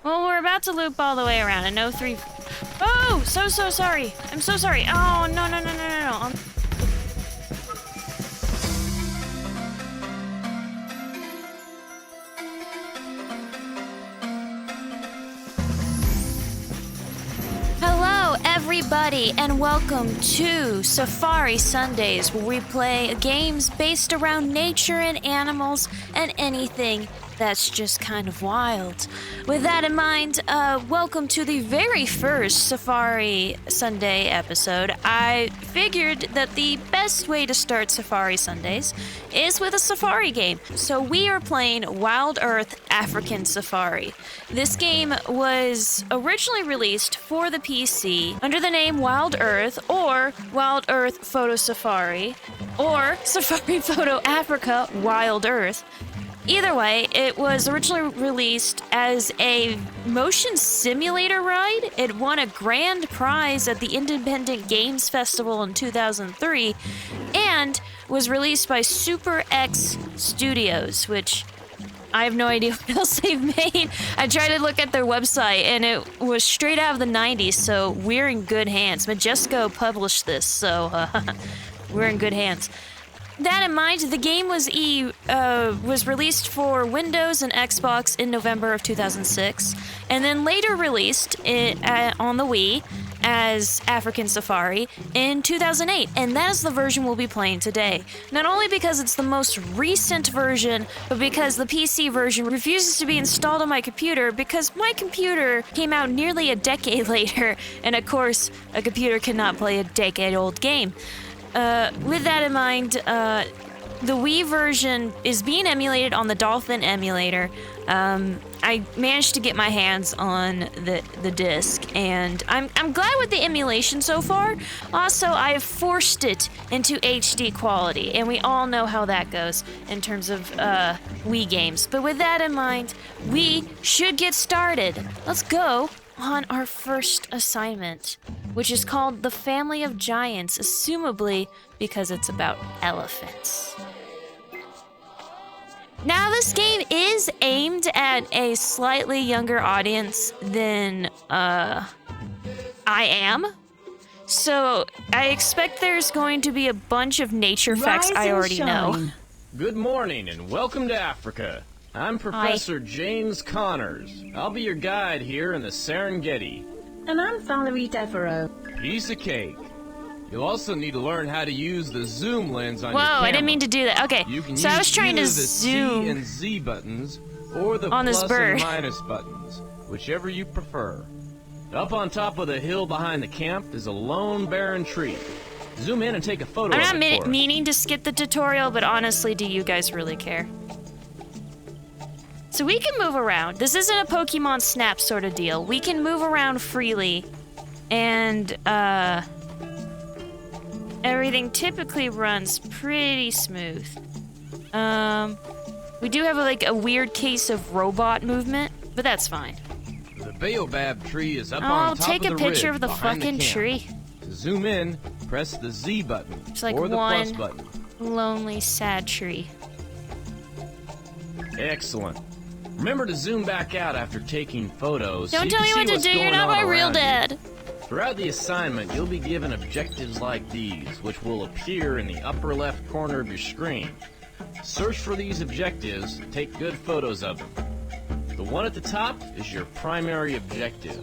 Well, we're about to loop all the way around. I know three... Oh! So sorry. I'm so sorry. Oh, no. Hello, everybody, and welcome to Safari Sundays, where we play games based around nature and animals and anything that's just kind of wild. With that in mind, welcome to the very first Safari Sunday episode. I figured that the best way to start Safari Sundays is with a safari game. So we are playing Wild Earth African Safari. This game was originally released for the PC under the name Wild Earth or Wild Earth Photo Safari or Safari Photo Africa Wild Earth. Either way, it was originally released as a motion simulator ride. It won a grand prize at the Independent Games Festival in 2003 and was released by Super X Studios, which I have no idea what else they've made. I tried to look at their website and it was straight out of the 90s, so we're in good hands. Majesco published this, so we're in good hands. That in mind, the game was released for Windows and Xbox in November of 2006, and then later released on the Wii as African Safari in 2008, and that is the version we'll be playing today. Not only because it's the most recent version, but because the PC version refuses to be installed on my computer because my computer came out nearly a decade later, and of course, a computer cannot play a decade-old game. With that in mind, the Wii version is being emulated on the Dolphin emulator. I managed to get my hands on the disc, and I'm glad with the emulation so far. Also, I've forced it into HD quality, and we all know how that goes in terms of Wii games. But with that in mind, we should get started. Let's go on our first assignment, which is called The Family of Giants, assumably because it's about elephants. Now, this game is aimed at a slightly younger audience than I am, so I expect there's going to be a bunch of nature facts I already know. Good morning and welcome to Africa. I'm Professor James Connors. I'll be your guide here in the Serengeti. And I'm Valerie Devereaux. Piece of cake. You'll also need to learn how to use the zoom lens on your camera. Whoa, I didn't mean to do that. Okay, so I was trying to zoom the C and Z buttons or the on plus this bird. and minus buttons, whichever you prefer. Up on top of the hill behind the camp is a lone barren tree. Zoom in and take a photo I'm of it not meaning to skip the tutorial, but honestly, do you guys really care? So we can move around. This isn't a Pokemon Snap sort of deal. We can move around freely, and everything typically runs pretty smooth. We do have a weird case of robot movement, but that's fine. The baobab tree is up on I'll top take of a the picture ridge of the behind fucking camp. tree. To zoom in, press the Z button It's like or the one plus button. lonely, sad tree. Excellent. Remember to zoom back out after taking photos. Don't so tell me you what can to see do. what's You're going not on my real around you. dad. Throughout the assignment, you'll be given objectives like these, which will appear in the upper left corner of your screen. Search for these objectives, take good photos of them. The one at the top is your primary objective.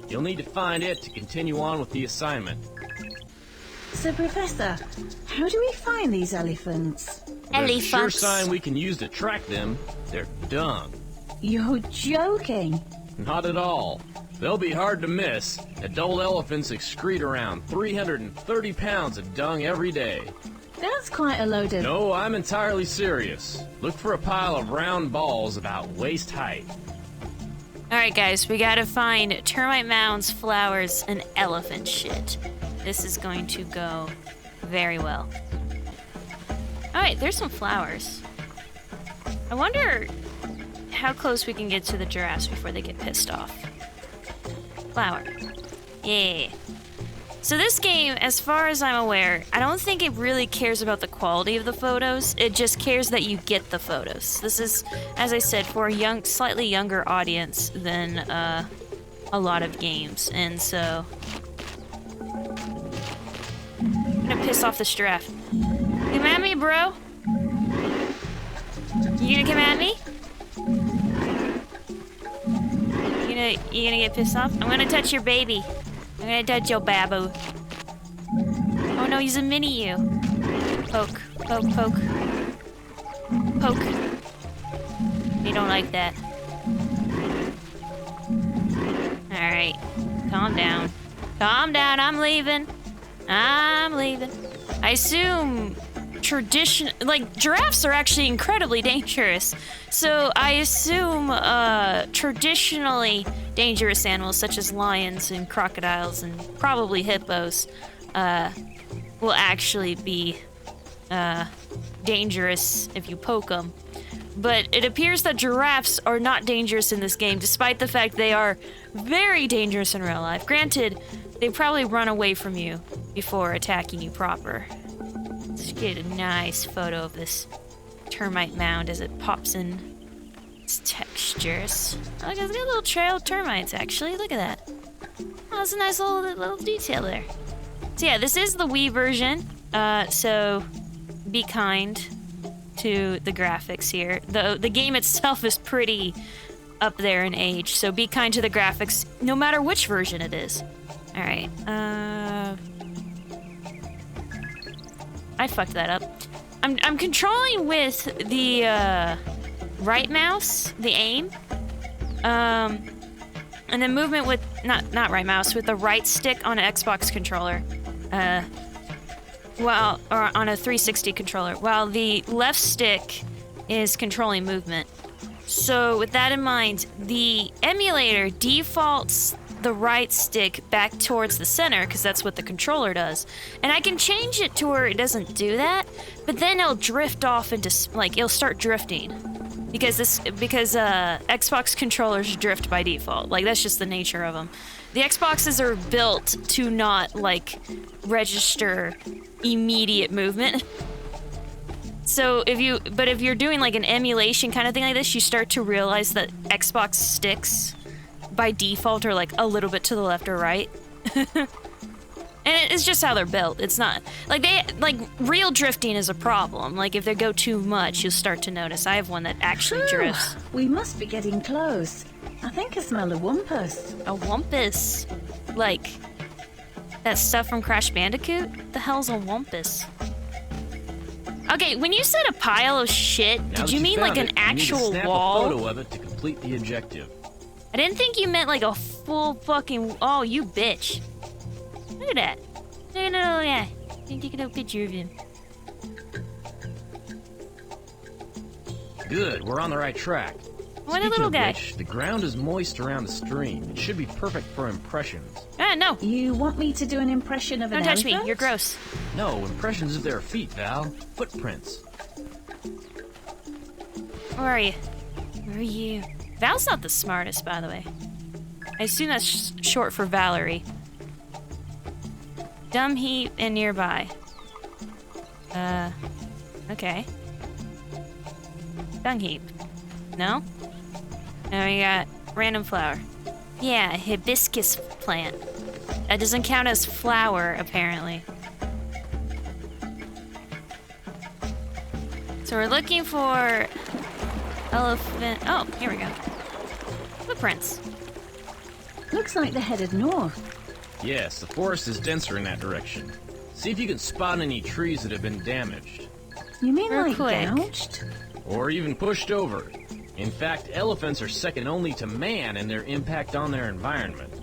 You'll need to find it to continue on with the assignment. So, Professor, how do we find these elephants? There's a sure Elephants. sign we can use to track them. They're dung. You're joking. Not at all. They'll be hard to miss. Adult elephants excrete around 330 pounds of dung every day. That's quite a load of... No, I'm entirely serious. Look for a pile of round balls about waist height. Alright, guys, we gotta find termite mounds, flowers, and elephant shit. This is going to go very well. Alright, there's some flowers. I wonder how close we can get to the giraffes before they get pissed off. Flower. Yeah. So this game, as far as I'm aware, I don't think it really cares about the quality of the photos. It just cares that you get the photos. This is, as I said, for a slightly younger audience than a lot of games, and so I'm gonna piss off this giraffe. Come at me, bro. You gonna come at me? You gonna get pissed off? I'm gonna touch your baby. I'm gonna touch your babu. Oh no, he's a mini you. Poke, poke, poke. Poke. You don't like that. Alright. Calm down. Calm down, I'm leaving. I'm leaving. I assume giraffes are actually incredibly dangerous. So I assume traditionally dangerous animals such as lions and crocodiles and probably hippos will actually be dangerous if you poke them. But it appears that giraffes are not dangerous in this game, despite the fact they are very dangerous in real life. Granted, they probably run away from you before attacking you proper. Let's get a nice photo of this termite mound as it pops in its textures. Oh, look, it's got a little trail of termites, actually. Look at that. Oh, that's a nice little detail there. So yeah, this is the Wii version, so be kind to the graphics here. The game itself is pretty up there in age, so be kind to the graphics no matter which version it is. Alright, I fucked that up. I'm controlling with the right mouse, the aim, and then movement with not right mouse, with the right stick on an Xbox controller, or on a 360 controller, while the left stick is controlling movement. So with that in mind, the emulator defaults the right stick back towards the center, because that's what the controller does. And I can change it to where it doesn't do that, but then it'll drift off into, it'll start drifting. Because Xbox controllers drift by default. That's just the nature of them. The Xboxes are built to not, register immediate movement. So if you're doing an emulation kind of thing like this, you start to realize that Xbox sticks by default are a little bit to the left or right. And it's just how they're built. It's not real drifting is a problem. If they go too much, you'll start to notice. I have one that actually drifts. We must be getting close. I think I smell a wumpus. A wumpus? That stuff from Crash Bandicoot? The hell's a wumpus? Okay, when you said a pile of shit, did you mean an actual wall? A photo of it to complete the objective. I didn't think you meant a full fucking. Oh, you bitch! Look at that! Look at that! Yeah, taking a picture of him. Good, we're on the right track. What a little guy! Which, the ground is moist around the stream. It should be perfect for impressions. Ah, no! You want me to do an impression of an elephant? Don't touch me! You're gross. No, impressions of their feet, Val. Footprints. Where are you? Where are you? Val's not the smartest, by the way. I assume that's short for Valerie. Dumb heap and nearby. Okay. Dung heap. No? Now we got random flower. Yeah, hibiscus plant. That doesn't count as flower, apparently. So we're looking for elephant. Oh, here we go. Footprints. Looks like they're headed north. Yes, the forest is denser in that direction. See if you can spot any trees that have been damaged. You mean Earthquake. gouged? Or even pushed over. In fact, elephants are second only to man in their impact on their environment.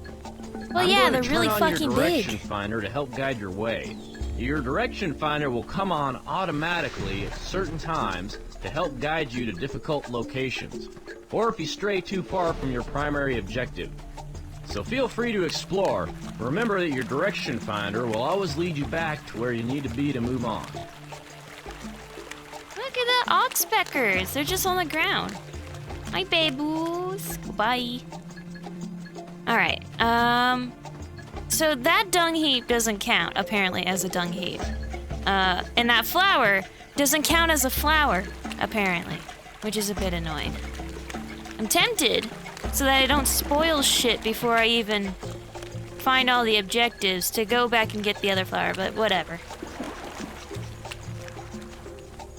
Well, yeah, they're really fucking your big. direction finder to help guide your way. Your direction finder will come on automatically at certain times to help guide you to difficult locations, or if you stray too far from your primary objective. So feel free to explore. Remember that your direction finder will always lead you back to where you need to be to move on. Look at the oxpeckers. They're just on the ground. Hi, baboos. Goodbye. Alright, So that dung heap doesn't count, apparently, as a dung heap. And that flower doesn't count as a flower, apparently, which is a bit annoying. I'm tempted, so that I don't spoil shit before I even find all the objectives, to go back and get the other flower, but whatever.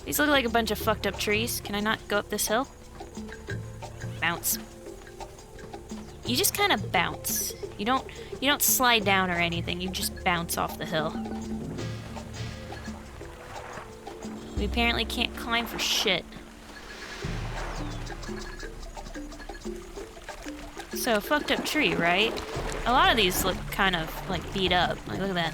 These look like a bunch of fucked up trees. Can I not go up this hill? Bounce. You just kind of bounce. You don't slide down or anything. You just bounce off the hill. We apparently can't climb for shit. So, fucked up tree, right? A lot of these look kind of, like, beat up. Like, look at that.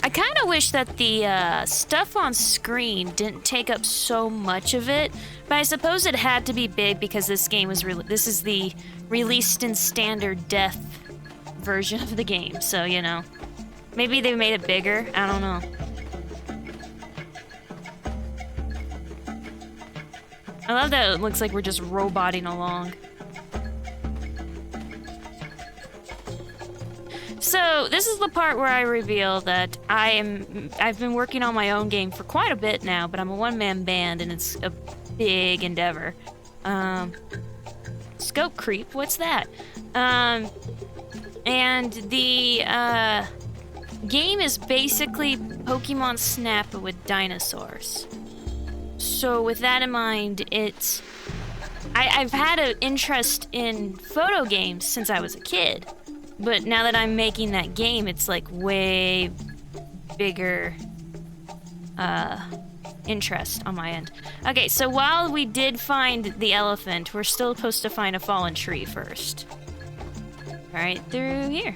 I kind of wish that the stuff on screen didn't take up so much of it, but I suppose it had to be big because this game was this is the released in standard depth version of the game, so you know, maybe they made it bigger. I don't know. I love that it looks like we're just roboting along. So, this is the part where I reveal that I've been working on my own game for quite a bit now, but I'm a one-man band and it's a big endeavor. Scope creep, what's that? And the game is basically Pokemon Snap but with dinosaurs. So with that in mind, I've had an interest in photo games since I was a kid. But now that I'm making that game, it's like way bigger interest on my end. Okay, so while we did find the elephant, we're still supposed to find a fallen tree first. Right through here.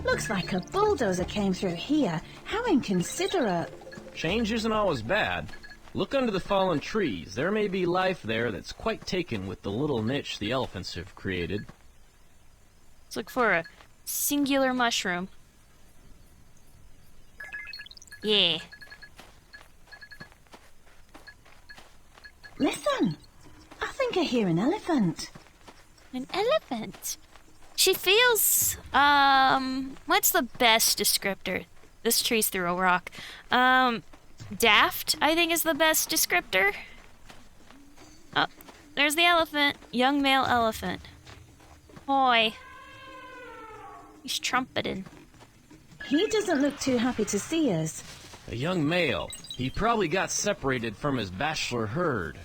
Looks like a bulldozer came through here. How inconsiderate. Change isn't always bad. Look under the fallen trees. There may be life there that's quite taken with the little niche the elephants have created. Let's look for a singular mushroom. Yeah. Listen, I think I hear an elephant. An elephant? She feels, what's the best descriptor? This tree's through a rock. Daft, I think, is the best descriptor. Oh, there's the elephant. Young male elephant. Boy. He's trumpeting. He doesn't look too happy to see us. A young male. He probably got separated from his bachelor herd.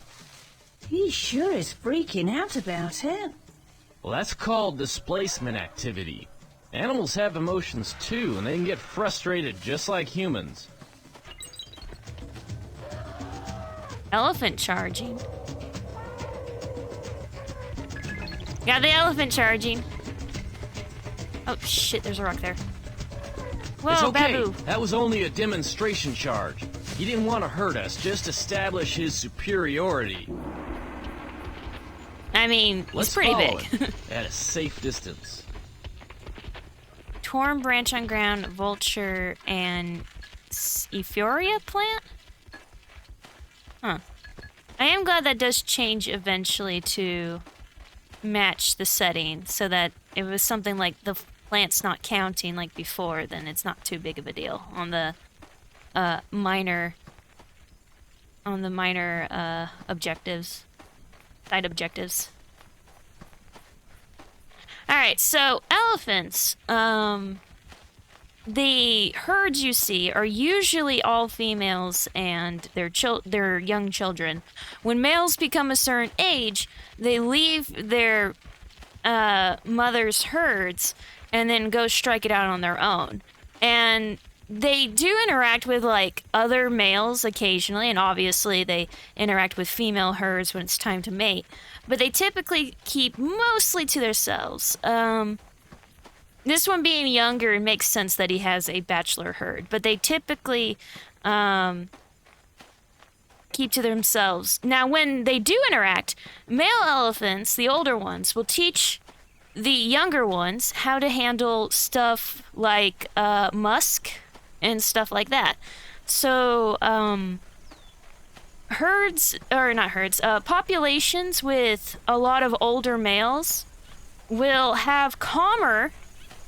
He sure is freaking out about it. Well, that's called displacement activity. Animals have emotions too, and they can get frustrated just like humans. Elephant charging. Got the elephant charging. Oh shit, there's a rock there. Whoa, it's okay. Babu. That was only a demonstration charge. He didn't want to hurt us, just establish his superiority. I mean, Let's it's pretty follow big. it at a safe distance. Torn branch on ground, vulture, and Euphoria plant? Huh. I am glad that does change eventually to match the setting, so that it was something like the plant's not counting like before, then it's not too big of a deal on the minor objectives, side objectives. Alright, so elephants, the herds you see are usually all females and their young children. When males become a certain age, they leave their mother's herds and then go strike it out on their own. And they do interact with like other males occasionally, and obviously they interact with female herds when it's time to mate. But they typically keep mostly to themselves. This one being younger, it makes sense that he has a bachelor herd, but they typically keep to themselves. Now, when they do interact, male elephants, the older ones, will teach the younger ones how to handle stuff like musk and stuff like that. So, populations with a lot of older males will have calmer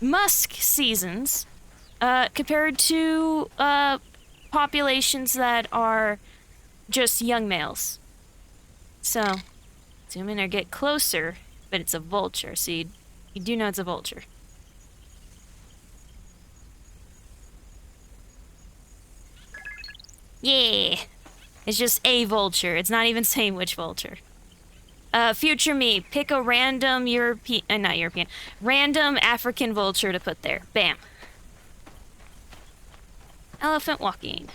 musk seasons compared to populations that are just young males. So, zoom in or get closer, but it's a vulture, so you do know it's a vulture. Yeah, it's just a vulture. It's not even saying which vulture. Future me, pick a random random African vulture to put there. Bam. Elephant walking.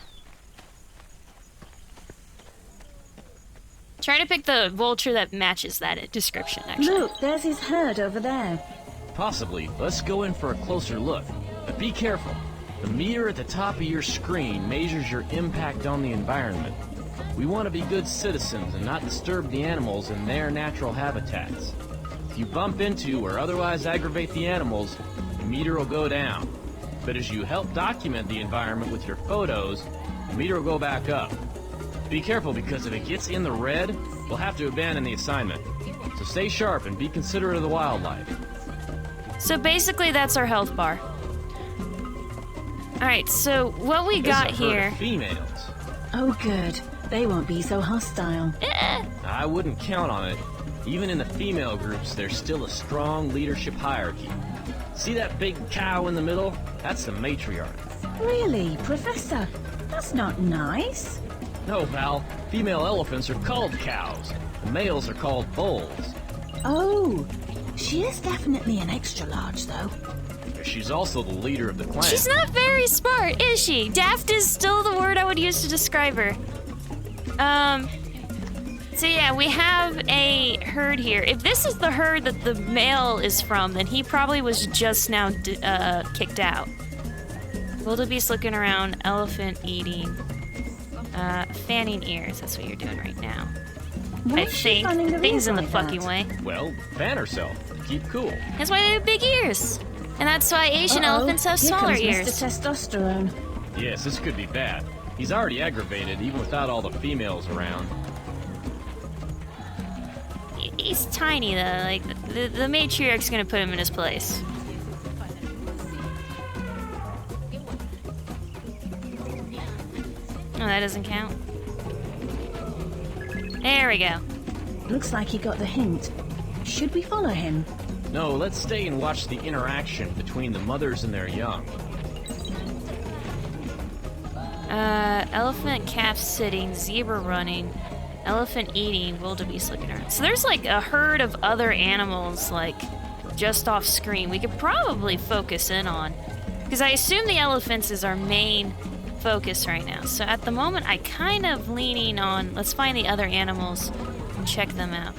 Try to pick the vulture that matches that description, actually. Look, there's his herd over there. Possibly. Let's go in for a closer look. But be careful. The meter at the top of your screen measures your impact on the environment. We want to be good citizens and not disturb the animals in their natural habitats. If you bump into or otherwise aggravate the animals, the meter will go down. But as you help document the environment with your photos, the meter will go back up. Be careful, because if it gets in the red, we'll have to abandon the assignment. So stay sharp and be considerate of the wildlife. So basically that's our health bar. Alright, so what we got here... females. Oh, good. They won't be so hostile. I wouldn't count on it. Even in the female groups, there's still a strong leadership hierarchy. See that big cow in the middle? That's the matriarch. Really, Professor? That's not nice. No, Val. Female elephants are called cows. The males are called bulls. Oh, she is definitely an extra large, though. She's also the leader of the clan. She's not very smart, is she? Daft is still the word I would use to describe her. So yeah, we have a herd here. If this is the herd that the male is from, then he probably was just now kicked out. Wildebeest looking around, elephant eating, fanning ears. That's what you're doing right now. I think. Things in the fucking way. Well, fan herself. Keep cool. That's why they have big ears. And that's why Asian elephants have smaller ears. Mr. Testosterone. Yes, this could be bad. He's already aggravated, even without all the females around. He's tiny, though. Like, the matriarch's gonna put him in his place. Oh, that doesn't count. There we go. Looks like he got the hint. Should we follow him? No, let's stay and watch the interaction between the mothers and their young. Elephant calf sitting, zebra running, elephant eating, wildebeest looking around. So there's like a herd of other animals, like, just off screen we could probably focus in on. Because I assume the elephants is our main focus right now. So at the moment, I kind of leaning on, let's find the other animals and check them out.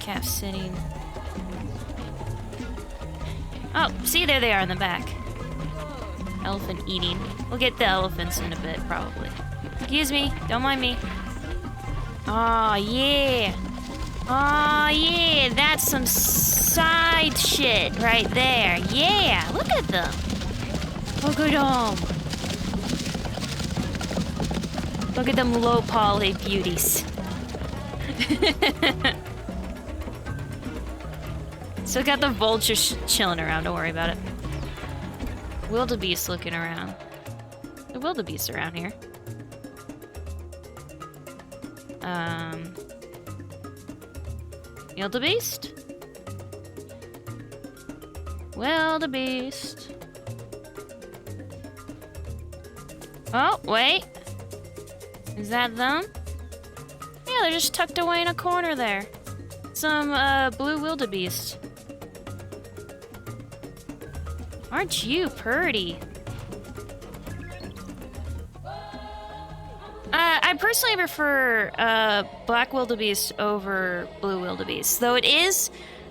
Calf sitting. Oh, see, there they are in the back. Elephant eating. We'll get the elephants in a bit, probably. Excuse me, don't mind me. Aw, yeah. Aw, yeah, that's some side shit right there. Yeah, look at them. Look at them. Look at them low poly beauties. So got the vulture chilling around, don't worry about it. Wildebeest looking around. The wildebeest around here. Wildebeest? Wildebeest. Oh, wait. Is that them? Yeah, they're just tucked away in a corner there. Some, blue wildebeest. Aren't you pretty? I personally prefer black wildebeest over blue wildebeest, though it is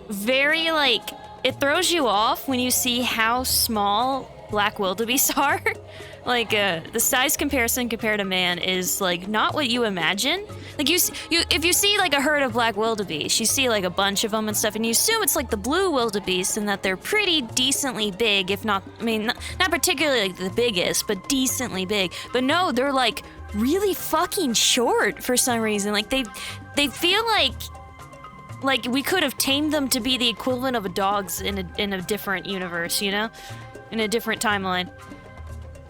very, like, it throws you off when you see how small black wildebeest are. Like, the size comparison compared to man is, like, not what you imagine. Like, if you see, like, a herd of black wildebeest, you see, like, a bunch of them and stuff, and you assume it's, like, the blue wildebeest and that they're pretty decently big, if not, I mean, not particularly, like, the biggest, but decently big. But no, they're, like, really fucking short for some reason. Like they feel like we could have tamed them to be the equivalent of a dog's in a different universe, you know? In a different timeline.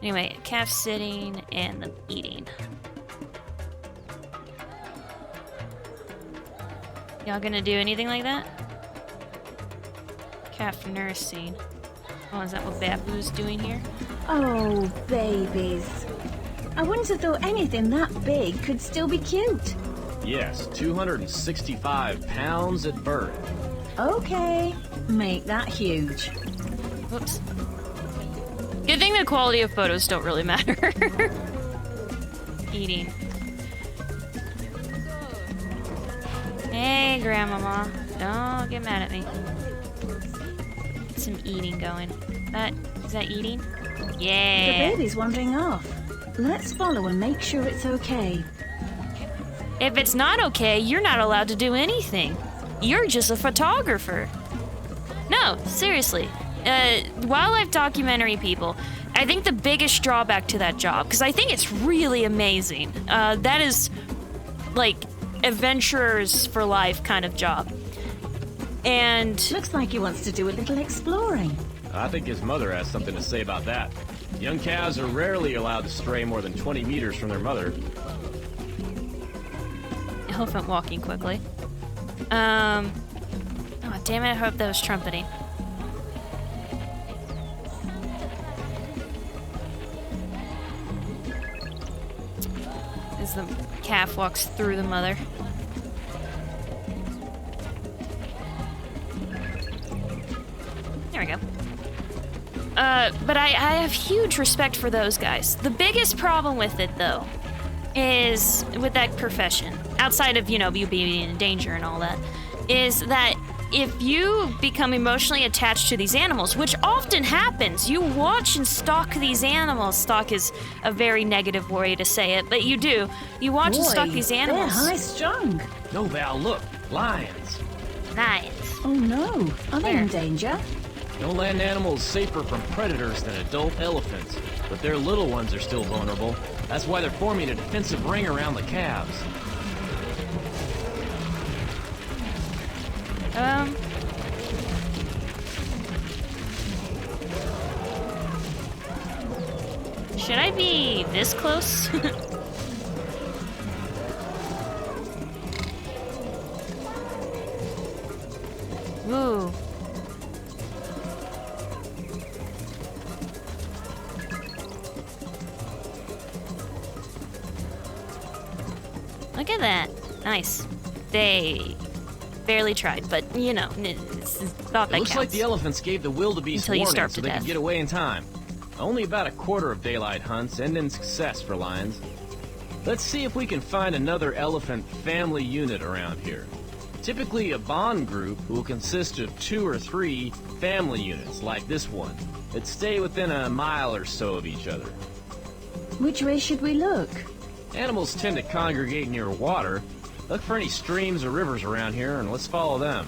Anyway, calf sitting and the eating. Y'all gonna do anything like that? Calf nursing. Oh, is that what Babu's doing here? Oh, babies. I wouldn't have thought anything that big could still be cute. Yes, 265 pounds at birth. Okay, make that huge. Whoops. Good thing the quality of photos don't really matter. Eating. Hey, Grandmama. Don't get mad at me. Get some eating going. Is that eating? Yeah. The baby's wandering off. Let's follow and make sure it's okay. If it's not okay, you're not allowed to do anything. You're just a photographer. No, seriously. Wildlife documentary people, I think the biggest drawback to that job, because I think it's really amazing, that is, like, adventurers for life kind of job. And... Looks like he wants to do a little exploring. I think his mother has something to say about that. Young calves are rarely allowed to stray more than 20 meters from their mother. Elephant walking quickly. Oh, damn it, I hope that was trumpeting. As the calf walks through the mother. There we go. But I have huge respect for those guys. The biggest problem with it, though, is with that profession, outside of, you know, you being in danger and all that, is that if you become emotionally attached to these animals, which often happens, you watch and stalk these animals. Stalk is a very negative way to say it, but you do. You watch and stalk these animals. They're high-strung. No, Val, look. Lions. Lions. Oh no, are they in danger? No land animal is safer from predators than adult elephants, but their little ones are still vulnerable. That's why they're forming a defensive ring around the calves. Should I be this close? Ooh. Look at that. Nice. They barely tried, but you know, it's thought that It looks counts. like the elephants gave the wildebeest Until you warning starve so to they death. could get away in time. Only about a quarter of daylight hunts end in success for lions. Let's see if we can find another elephant family unit around here. Typically, a bond group will consist of 2 or 3 family units like this one that stay within a mile or so of each other. Which way should we look? Animals tend to congregate near water. Look for any streams or rivers around here and let's follow them.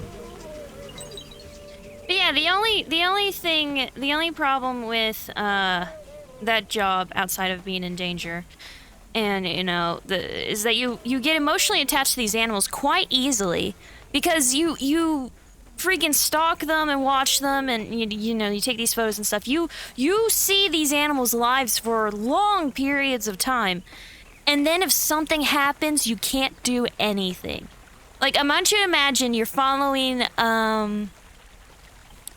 But yeah, the only problem with that job outside of being in danger, and you know, is that you get emotionally attached to these animals quite easily because you freaking stalk them and watch them, and you know, you take these photos and stuff. You see these animals' lives for long periods of time, and then if something happens, you can't do anything. Like, I want you to imagine you're following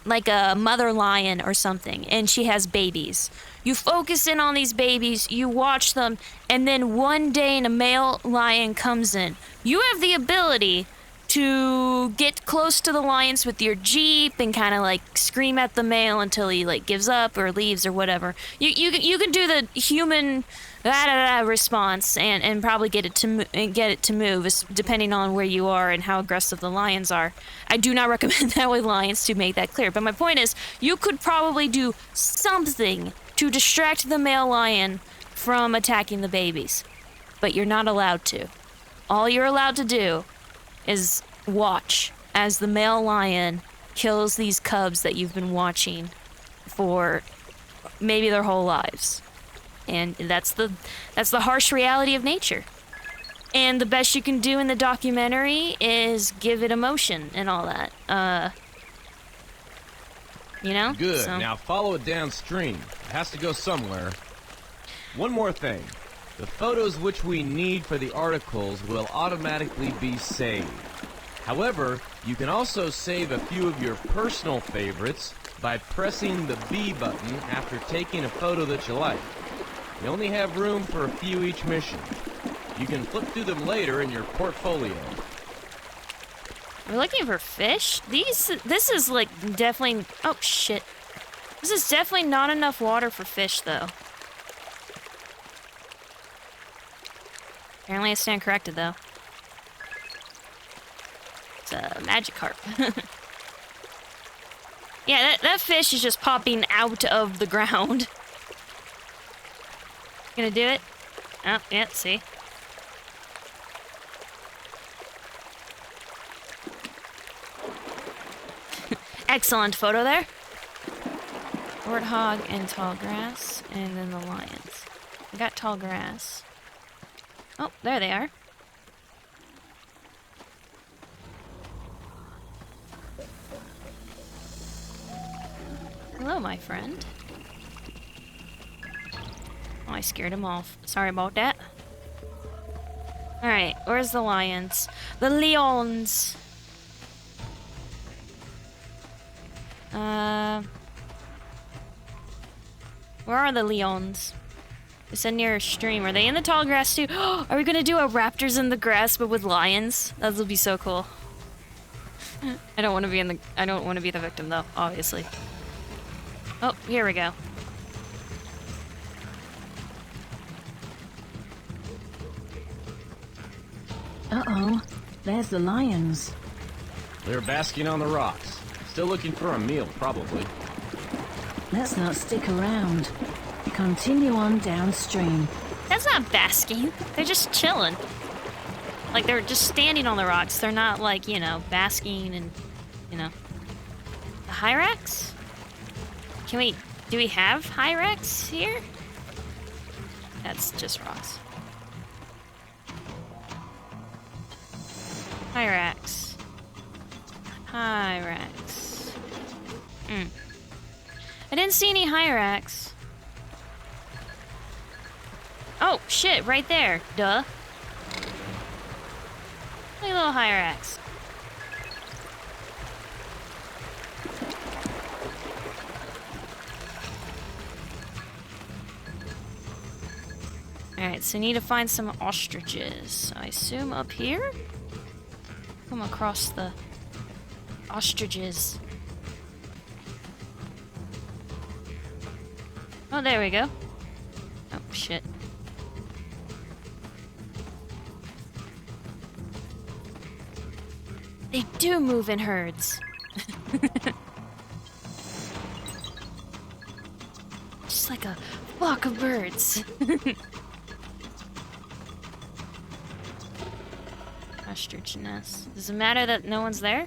like a mother lion or something, and she has babies. You focus in on these babies, you watch them, and then one day a male lion comes in. You have the ability to get close to the lions with your jeep and kind of like scream at the male until he like gives up or leaves or whatever. You can do the human response and probably get it to move depending on where you are and how aggressive the lions are. I do not recommend that with lions, to make that clear. But my point is, you could probably do something to distract the male lion from attacking the babies, but you're not allowed to. All you're allowed to do is watch as the male lion kills these cubs that you've been watching for maybe their whole lives. And that's the harsh reality of nature. And the best you can do in the documentary is give it emotion and all that. You know? Good. So. Now follow it downstream. It has to go somewhere. One more thing. The photos which we need for the articles will automatically be saved. However, you can also save a few of your personal favorites by pressing the B button after taking a photo that you like. You only have room for a few each mission. You can flip through them later in your portfolio. We're looking for fish? This is like definitely, oh shit. This is definitely not enough water for fish though. Apparently I stand corrected though. It's a Magikarp. Yeah, that fish is just popping out of the ground. Gonna do it? Oh, yeah, see. Excellent photo there. Warthog and tall grass, and then the lions. I got tall grass. Oh, there they are. Hello, my friend. Oh, I scared him off. Sorry about that. Alright, where's the lions? The lions! Where are the lions? It's a near a stream. Are they in the tall grass too? Are we gonna do a raptors in the grass but with lions? That would be so cool. I don't want to be the victim though, obviously. Oh, here we go. Uh-oh, there's the lions. They're basking on the rocks. Still looking for a meal, probably. Let's not stick around. Continue on downstream. That's not basking. They're just chilling. Like, they're just standing on the rocks. They're not, like, you know, basking and, you know. The Hyrax? Do we have Hyrax here? That's just rocks. Hyrax. Hyrax. I didn't see any Hyrax. Oh, shit, right there. Duh. Look at little Hyrax. Alright, so I need to find some ostriches. I assume up here? Come across the ostriches. Oh, there we go. Oh, shit. They do move in herds. Just like a flock of birds. Ostrich nest. Does it matter that no one's there?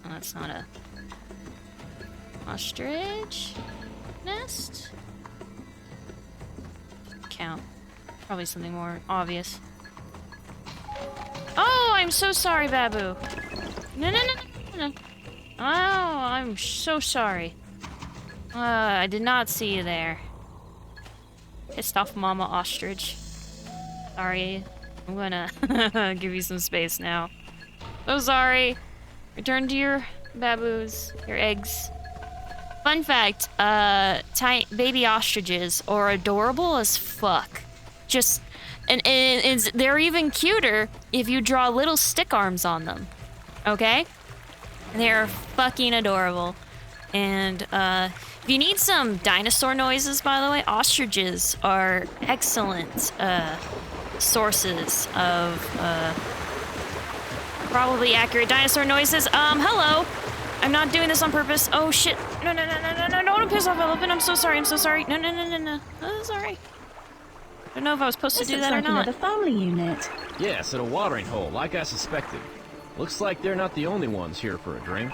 Oh, that's not a ostrich nest? Count. Probably something more obvious. Oh, I'm so sorry, Babu. No. Oh, I'm so sorry. I did not see you there. Pissed off Mama Ostrich. Sorry. I'm gonna give you some space now. So sorry. Return to your babus, your eggs. Fun fact, baby ostriches are adorable as fuck. Just, and they're even cuter if you draw little stick arms on them. Okay? They're fucking adorable. And, if you need some dinosaur noises, by the way, ostriches are excellent, sources of, probably accurate dinosaur noises. Hello! I'm not doing this on purpose. Oh, shit. No, don't piss off Elephant. I'm so sorry. No. Oh, sorry. I don't know if I was supposed to do that or not. Another family unit. Yes, at a watering hole, like I suspected. Looks like they're not the only ones here for a drink.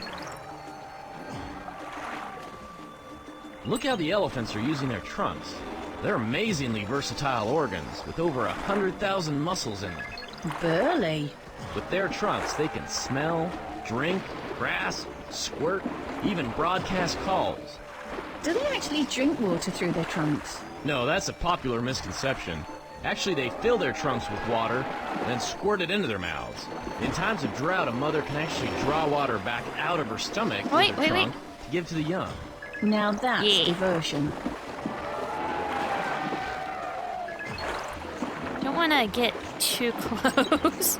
Look how the elephants are using their trunks. They're amazingly versatile organs, with over 100,000 muscles in them. Burly. With their trunks, they can smell, drink, grasp, squirt, even broadcast calls. Do they actually drink water through their trunks? No, that's a popular misconception. Actually, they fill their trunks with water and then squirt it into their mouths. In times of drought, a mother can actually draw water back out of her stomach through the trunk to give to the young. Now that's diversion. Don't want to get too close.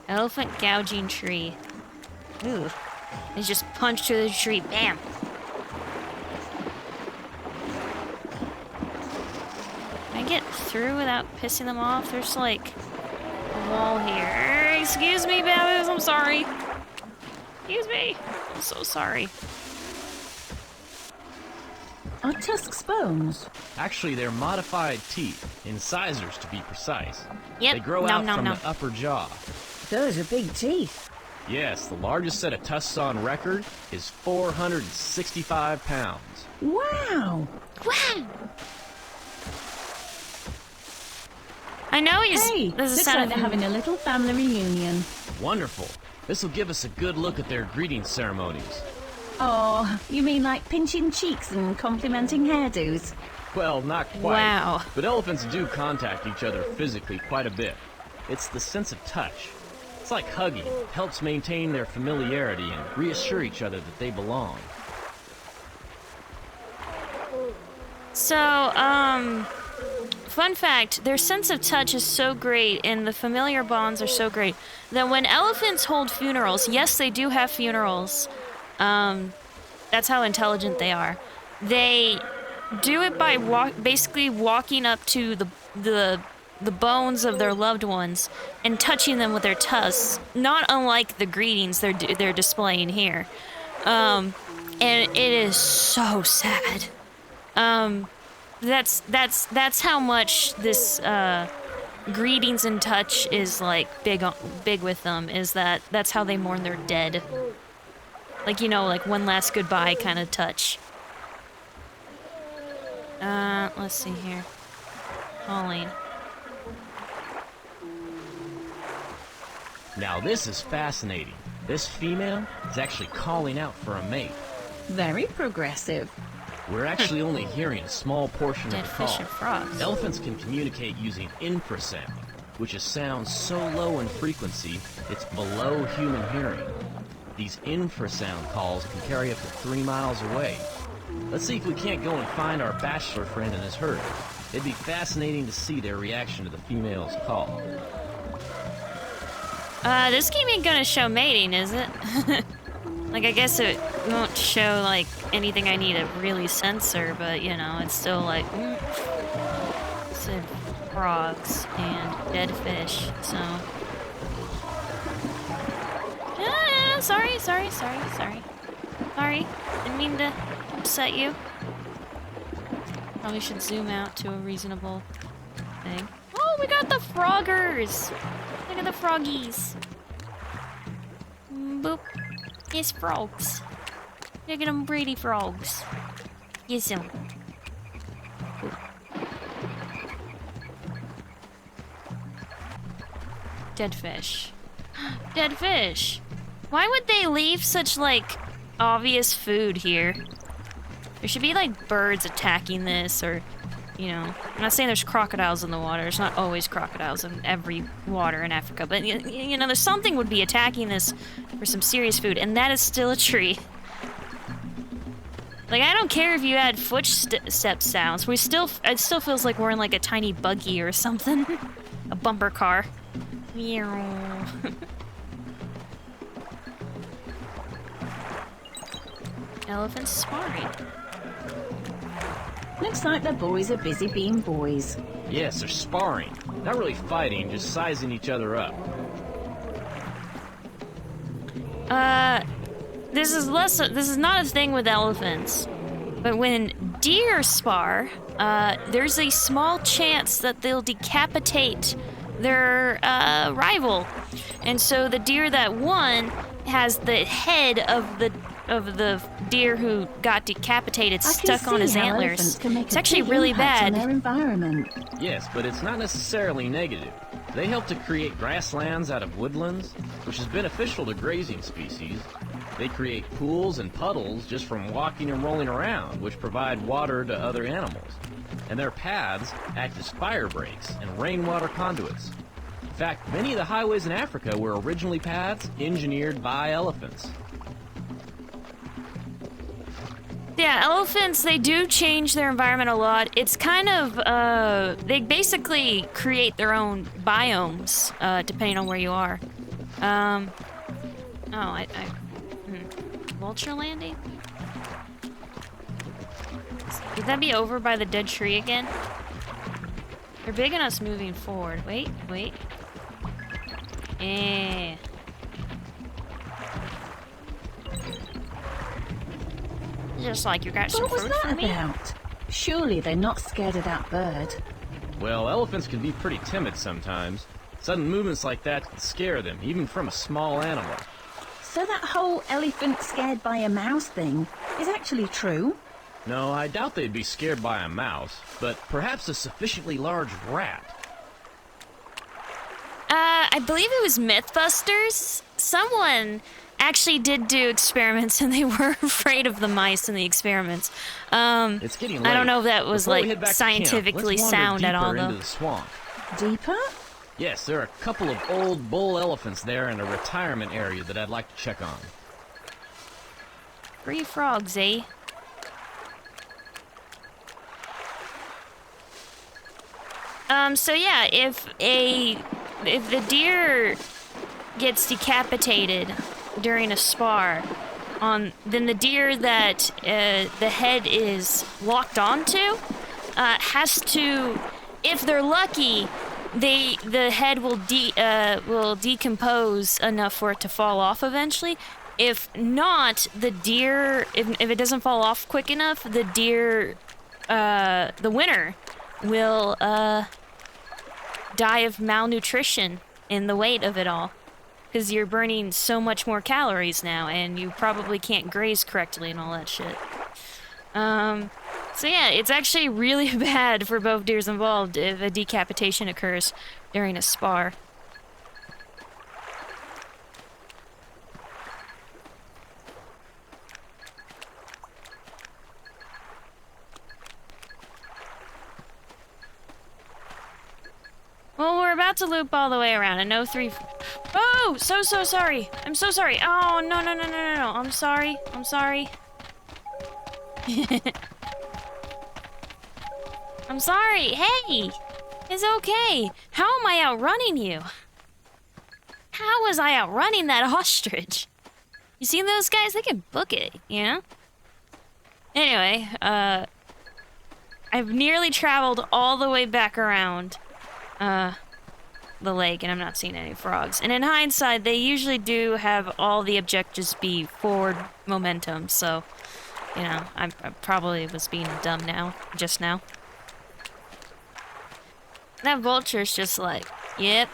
Elephant gouging tree. Ooh. They just punch through the tree. Bam. Can I get through without pissing them off? There's like a wall here. Excuse me, babas. I'm sorry. Excuse me. I'm so sorry. Are tusks bones? Actually, they're modified teeth, incisors to be precise. Yep. They grow out from the upper jaw. Those are big teeth. Yes, the largest set of tusks on record is 465 pounds. Wow! Wow! I know Hey, this is looks like they're having a little family reunion. Wonderful. This will give us a good look at their greeting ceremonies. Oh, you mean like pinching cheeks and complimenting hairdos? Well, not quite. Wow. But elephants do contact each other physically quite a bit. It's the sense of touch. It's like hugging. It helps maintain their familiarity and reassure each other that they belong. So, fun fact, their sense of touch is so great and the familiar bonds are so great that when elephants hold funerals, yes, they do have funerals. That's how intelligent they are. They do it by basically walking up to the bones of their loved ones and touching them with their tusks, not unlike the greetings they're displaying here. And it is so sad. That's how much this greetings and touch is like big with them. Is that's how they mourn their dead. Like, you know, like one last goodbye kind of touch. Let's see here. Calling. Now this is fascinating. This female is actually calling out for a mate. Very progressive. We're actually only hearing a small portion Dead of the call. fish and frogs. Elephants can communicate using infrasound, which is sound so low in frequency, it's below human hearing. These infrasound calls can carry up to 3 miles away. Let's see if we can't go and find our bachelor friend and his herd. It'd be fascinating to see their reaction to the female's call. This game ain't gonna show mating, is it? Like, I guess it won't show, like, anything I need to really censor, but, you know, it's still like, said frogs and dead fish, so. Sorry. Sorry, didn't mean to upset you. Probably should zoom out to a reasonable thing. Oh, we got the froggers! Look at the froggies. Boop. Yes, frogs. Look at them pretty frogs. Yes, them. Dead fish. Dead fish. Why would they leave such, like, obvious food here? There should be, like, birds attacking this, or, you know... I'm not saying there's crocodiles in the water. There's not always crocodiles in every water in Africa. But, you know, there's something would be attacking this for some serious food, and that is still a tree. Like, I don't care if you add footstep sounds. It still feels like we're in, like, a tiny buggy or something. A bumper car. Meow. Elephants sparring. Looks like the boys are busy being boys. Yes, they're sparring. Not really fighting, just sizing each other up. This is not a thing with elephants. But when deer spar, there's a small chance that they'll decapitate their rival. And so the deer that won has the head of the of the deer who got decapitated I can stuck on see his how antlers. elephants can make It's a actually big really impact on bad. their environment. Yes, but it's not necessarily negative. They help to create grasslands out of woodlands, which is beneficial to grazing species. They create pools and puddles just from walking and rolling around, which provide water to other animals. And their paths act as fire breaks and rainwater conduits. In fact, many of the highways in Africa were originally paths engineered by elephants. Yeah, elephants, they do change their environment a lot. It's kind of, they basically create their own biomes, depending on where you are. Vulture landing? Would that be over by the dead tree again? They're big on us moving forward. Wait. Eh. Just like you got some What was fruit for that me? about? Surely they're not scared of that bird. Well, elephants can be pretty timid sometimes. Sudden movements like that can scare them, even from a small animal. So that whole elephant scared by a mouse thing is actually true? No, I doubt they'd be scared by a mouse, but perhaps a sufficiently large rat. I believe it was Mythbusters. Someone actually did do experiments and they were afraid of the mice in the experiments. It's getting late. I don't know if that was Before we head like back to scientifically camp, let's wander sound at all deeper though. into the swamp. Deeper? Yes, there are a couple of old bull elephants there in a retirement area that I'd like to check on. 3 frogs, eh? So yeah, if the deer gets decapitated during a spar, then the deer that the head is locked onto has to, if they're lucky, the head will decompose enough for it to fall off eventually. If not, the deer, if it doesn't fall off quick enough, the deer, the winner will die of malnutrition in the weight of it all. Because you're burning so much more calories now, and you probably can't graze correctly and all that shit. So yeah, it's actually really bad for both deers involved if a decapitation occurs during a spar. Well, we're about to loop all the way around. I know 3... Oh! So sorry. I'm so sorry. Oh, no. I'm sorry. I'm sorry. Hey! It's okay. How am I outrunning you? How was I outrunning that ostrich? You seen those guys? They can book it, you know? Anyway, I've nearly traveled all the way back around the lake, and I'm not seeing any frogs. And in hindsight, they usually do have all the objectives be forward momentum, so, you know, I probably was being dumb just now. That vulture's just like, yep.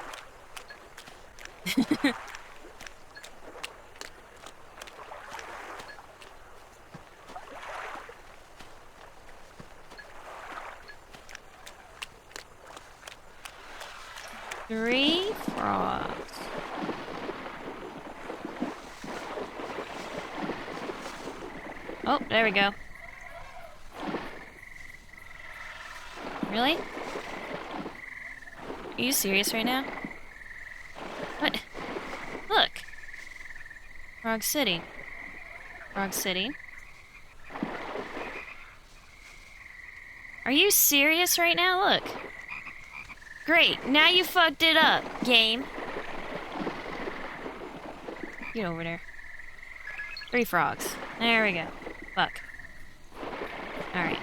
Three frogs. Oh, there we go. Really? Are you serious right now? What? Look. Frog City. Frog City. Are you serious right now? Look. Great, now you fucked it up, game. Get over there. 3 frogs. There we go. Fuck. Alright.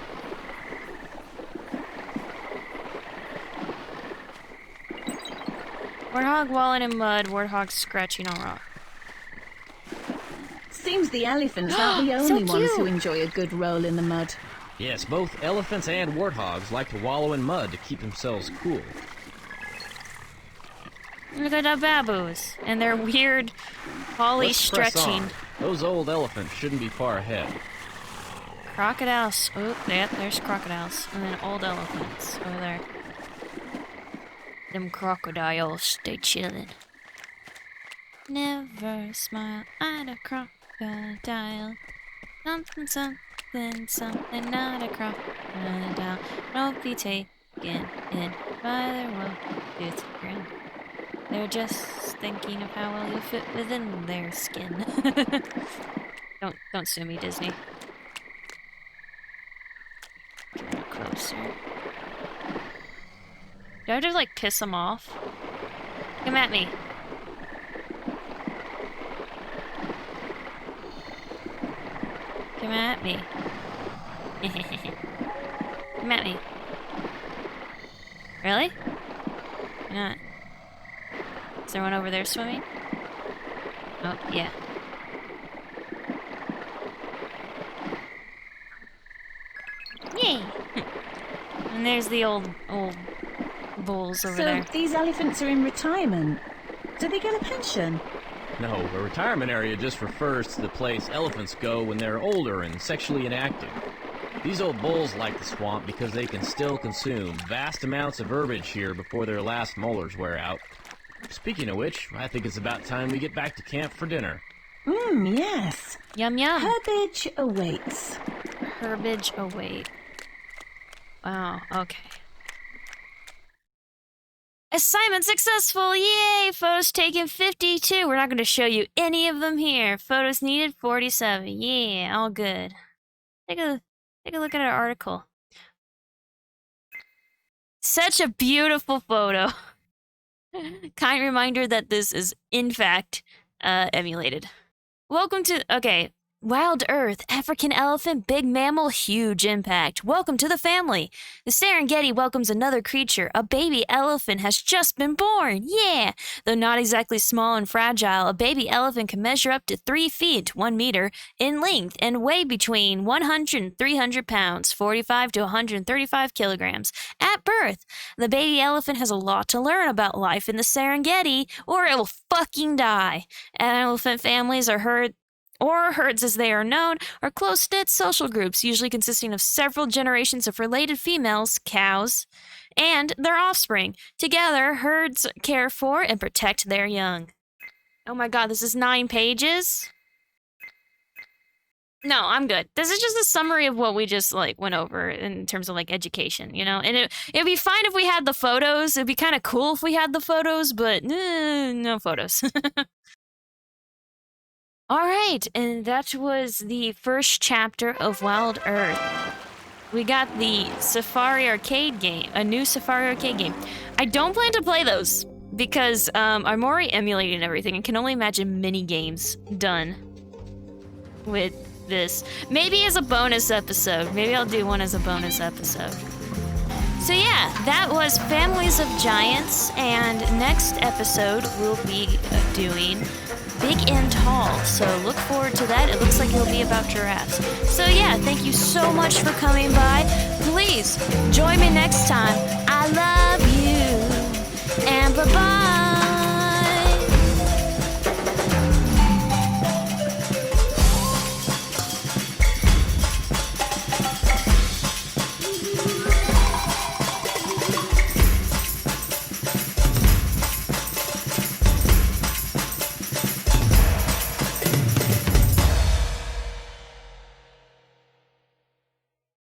Warthog walling in mud, warthog scratching on rock. Seems the elephants aren't the So only ones who cute. enjoy a good roll in the mud. Yes, both elephants and warthogs like to wallow in mud to keep themselves cool. Look at the baboos and their weird poly Let's press stretching. on. Those old elephants shouldn't be far ahead. Crocodiles. Oh, yeah, there's crocodiles. And then old elephants over there. Them crocodiles, they chillin'. Never smile at a crocodile. Something, something, something, not a crocodile. Don't be taken in by their well-toothed grin. They're just thinking of how well you fit within their skin. Don't sue me, Disney. Get a little closer. Do I have to, like, piss them off? Come at me. Come at me. Come at me. Really? Why not? Is there one over there swimming? Oh, yeah. Yay! And there's the old bulls over there. So these elephants are in retirement. Do they get a pension? No, a retirement area just refers to the place elephants go when they're older and sexually inactive. These old bulls like the swamp because they can still consume vast amounts of herbage here before their last molars wear out. Speaking of which, I think it's about time we get back to camp for dinner. Yes. Yum yum. Herbage awaits. Herbage await. Wow, okay. Assignment successful! Yay! Photos taken 52. We're not going to show you any of them here. Photos needed 47. Yeah, all good. Take a look at our article. Such a beautiful photo. Kind reminder that this is, in fact, emulated. Welcome to... Okay. Wild Earth, African elephant, big mammal, huge impact. Welcome to the family. The Serengeti welcomes another creature. A baby elephant has just been born. Yeah! Though not exactly small and fragile, a baby elephant can measure up to 3 feet, 1 meter, in length and weigh between 100 and 300 pounds, 45 to 135 kilograms. At birth, the baby elephant has a lot to learn about life in the Serengeti, or it will fucking die. Elephant families are herds as they are known, are close-knit social groups, usually consisting of several generations of related females, cows, and their offspring. Together, herds care for and protect their young. Oh my god, this is 9 pages? No, I'm good. This is just a summary of what we just, like, went over in terms of, like, education, you know? And it'd be fine if we had the photos. It'd be kind of cool if we had the photos, but no photos. Alright, and that was the first chapter of Wild Earth. We got the Safari Arcade game, a new Safari Arcade game. I don't plan to play those, because I'm already emulating everything and can only imagine mini games done with this. Maybe as a bonus episode. Maybe I'll do one as a bonus episode. So yeah, that was Families of Giants, and next episode we'll be doing Big and Tall, so look forward to that. It looks like it'll be about giraffes. So yeah, thank you so much for coming by. Please join me next time. I love you, and bye-bye.